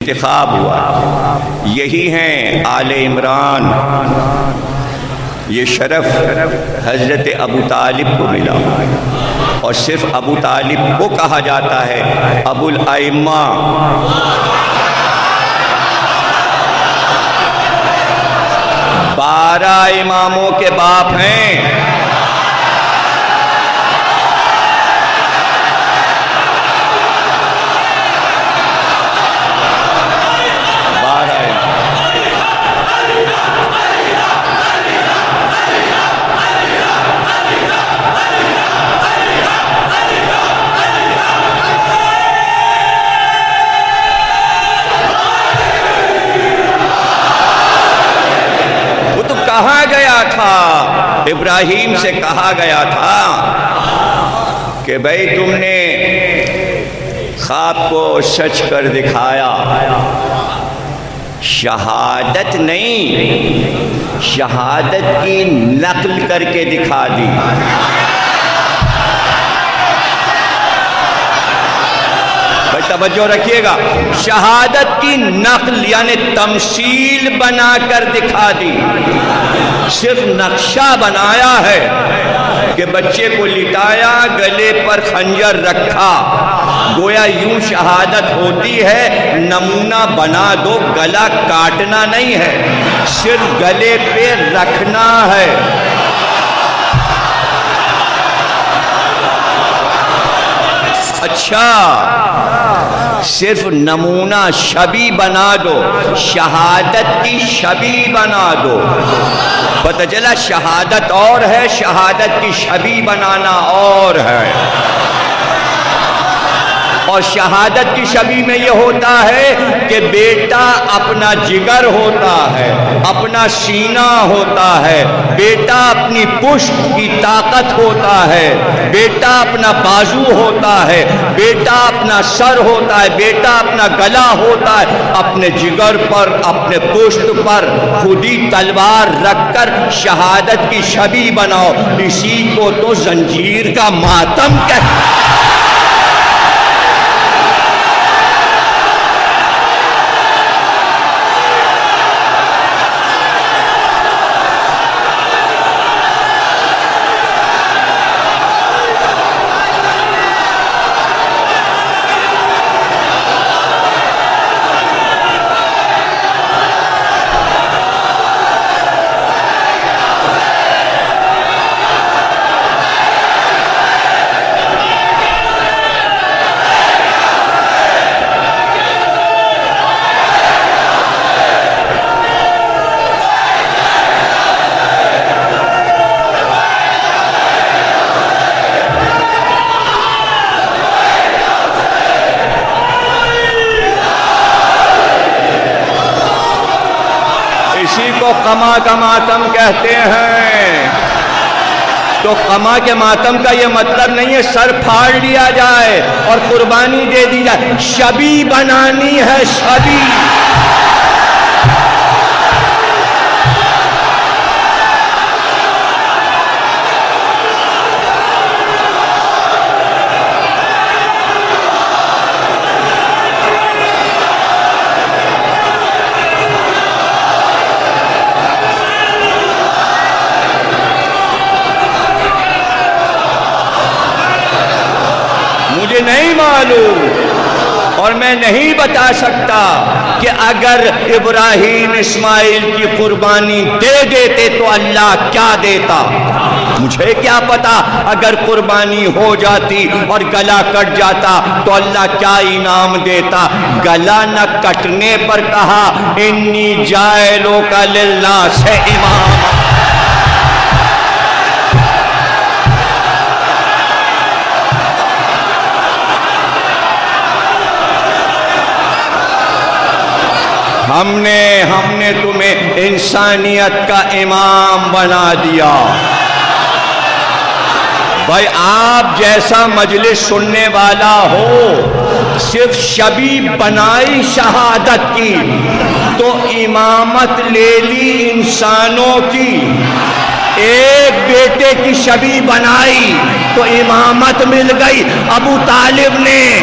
انتخاب ہوا، یہی ہیں آل عمران۔ یہ شرف حضرت ابو طالب کو ملا، اور صرف ابو طالب کو کہا جاتا ہے ابو الائمہ۔ 12 اماموں کے باپ ہیں۔ کہا گیا تھا، ابراہیم سے کہا گیا تھا کہ بھائی تم نے خواب کو سچ کر دکھایا، شہادت نہیں، شہادت کی نقل کر کے دکھا دی۔ بھائی توجہ رکھیے گا، شہادت کی نقل یعنی تمثیل بنا کر دکھا دی۔ صرف نقشہ بنایا ہے کہ بچے کو لٹایا، گلے پر خنجر رکھا، گویا یوں شہادت ہوتی ہے، نمونہ بنا دو، گلا کاٹنا نہیں ہے، صرف گلے پہ رکھنا ہے۔ اچھا، صرف نمونہ شبیہ بنا دو، شہادت کی شبیہ بنا دو۔ پتہ چلا شہادت اور ہے، شہادت کی شبیہ بنانا اور ہے۔ اور شہادت کی شبیہ میں یہ ہوتا ہے کہ بیٹا اپنا جگر ہوتا ہے، اپنا سینہ ہوتا ہے، بیٹا اپنی پشت کی طاقت ہوتا ہے، بیٹا اپنا بازو ہوتا ہے، بیٹا اپنا سر ہوتا ہے، بیٹا اپنا گلا ہوتا ہے۔ اپنے جگر پر، اپنے پشت پر خودی تلوار رکھ کر شہادت کی شبیہ بناؤ، اسی کو تو زنجیر کا ماتم کہتے ہیں۔ اسی کو قما کا ماتم کہتے ہیں۔ تو قما کے ماتم کا یہ مطلب نہیں ہے سر پھاڑ لیا جائے اور قربانی دے دی جائے، شبیہ بنانی ہے، شبیہ۔ مجھے نہیں معلوم اور میں نہیں بتا سکتا کہ اگر ابراہیم اسماعیل کی قربانی دے دیتے تو اللہ کیا دیتا۔ مجھے کیا پتا اگر قربانی ہو جاتی اور گلا کٹ جاتا تو اللہ کیا انعام دیتا۔ گلا نہ کٹنے پر کہا انی جاعلک للناس اماما۔ ہم نے تمہیں انسانیت کا امام بنا دیا۔ بھائی آپ جیسا مجلس سننے والا ہو، صرف شبیہ بنائی شہادت کی تو امامت لے لی انسانوں کی۔ ایک بیٹے کی شبیہ بنائی تو امامت مل گئی ابو طالب نے۔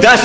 10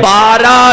12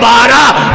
12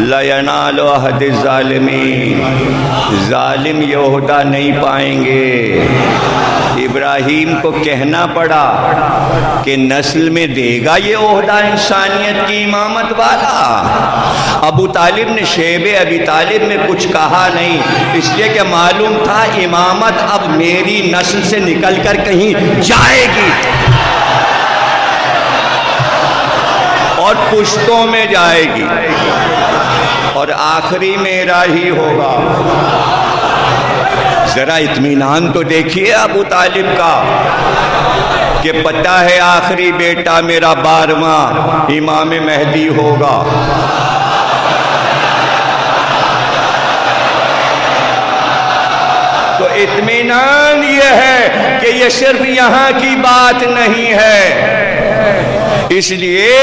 لا ینال عہد الظالمین، ظالم یہ عہدہ نہیں پائیں گے۔ ابراہیم کو کہنا پڑا کہ نسل میں دے گا یہ عہدہ انسانیت کی امامت والا۔ ابو طالب نے شیب ابی طالب میں کچھ کہا نہیں، اس لیے کہ معلوم تھا امامت اب میری نسل سے نکل کر کہیں جائے گی اور پشتوں میں جائے گی، اور آخری میرا ہی ہوگا۔ ذرا اطمینان تو دیکھیے ابو طالب کا کہ پتہ ہے آخری بیٹا میرا 12واں امام مہدی ہوگا۔ تو اطمینان یہ ہے کہ یہ صرف یہاں کی بات نہیں ہے، اس لیے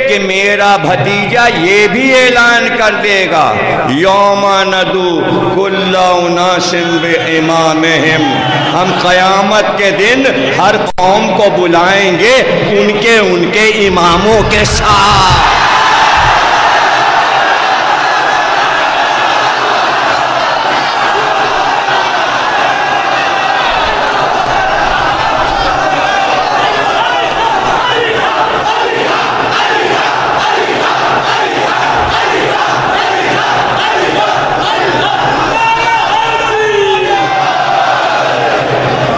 کہ میرا بھتیجا یہ بھی اعلان کر دے گا، یوم ندعو کل اناس بامامہم، ہم قیامت کے دن ہر قوم کو بلائیں گے ان کے اماموں کے ساتھ۔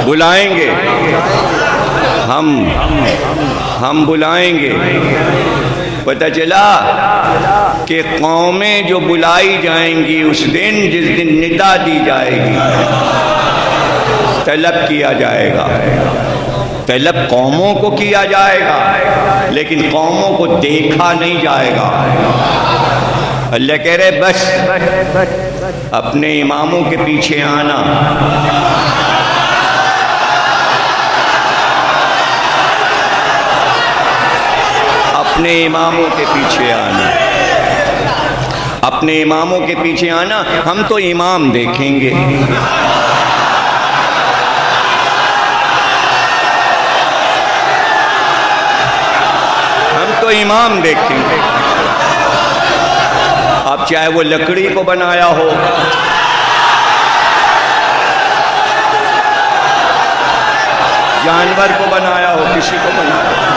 بلائیں گے، ہم بلائیں گے۔ پتہ چلا کہ قومیں جو بلائی جائیں گی اس دن، جس دن ندا دی جائے گی، طلب کیا جائے گا، طلب قوموں کو کیا جائے گا لیکن قوموں کو دیکھا نہیں جائے گا۔ اللہ کہہ رہے بس اپنے اماموں کے پیچھے آنا، اپنے اماموں کے پیچھے آنا، اپنے اماموں کے پیچھے آنا۔ ہم تو امام دیکھیں گے، ہم تو امام دیکھیں گے۔ اب چاہے وہ لکڑی کو بنایا ہو، جانور کو بنایا ہو، کسی کو بنایا ہو،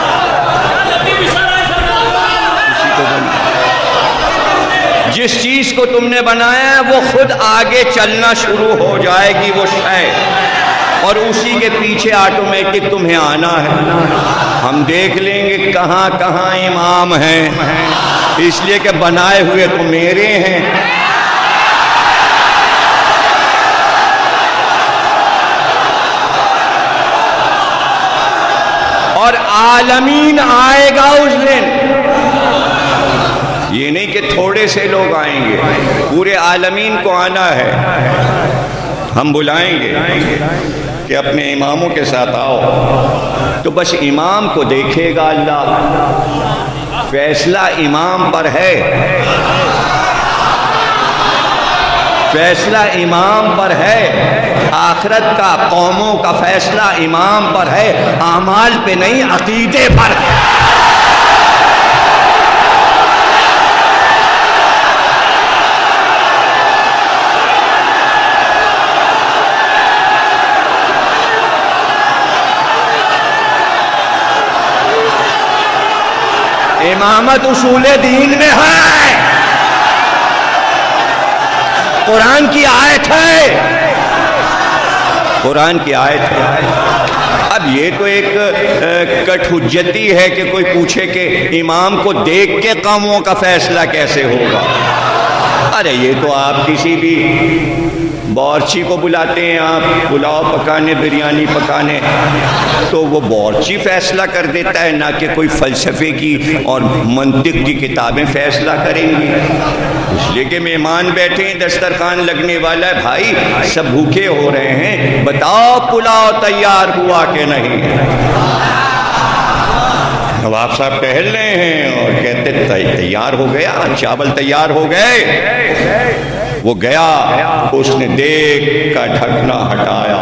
جس چیز کو تم نے بنایا ہے وہ خود آگے چلنا شروع ہو جائے گی وہ شے، اور اسی کے پیچھے آٹومیٹک تمہیں آنا ہے۔ ہم دیکھ لیں گے کہاں کہاں امام ہیں، اس لیے کہ بنائے ہوئے تو میرے ہیں۔ اور عالمین آئے گا اس دن، یہ نہیں کہ تھوڑے سے لوگ آئیں گے، پورے عالمین کو آنا ہے۔ ہم بلائیں گے کہ اپنے اماموں کے ساتھ آؤ، تو بس امام کو دیکھے گا اللہ، فیصلہ امام پر ہے، فیصلہ امام پر ہے، آخرت کا قوموں کا فیصلہ امام پر ہے، اعمال پہ نہیں عقیدے پر ہے۔ امامت اصول دین میں ہے، قرآن کی آیت ہے، قرآن کی آیت ہے۔ اب یہ تو ایک کٹ حجتی ہے کہ کوئی پوچھے کہ امام کو دیکھ کے قوموں کا فیصلہ کیسے ہوگا۔ ارے یہ تو آپ کسی بھی باورچی کو بلاتے ہیں، آپ پلاؤ پکانے، بریانی پکانے، تو وہ باورچی فیصلہ کر دیتا ہے، نہ کہ کوئی فلسفے کی اور منطق کی کتابیں فیصلہ کریں گی۔ اس لیے کہ مہمان بیٹھے ہیں، دسترخوان لگنے والا ہے، بھائی سب بھوکے ہو رہے ہیں، بتاؤ پلاؤ تیار ہوا کہ نہیں۔ نواب صاحب ٹہل رہے ہیں اور کہتے تیار ہو گیا، چاول تیار ہو گئے۔ وہ گیا، اس نے دیکھ کا ڈھکنا ہٹایا،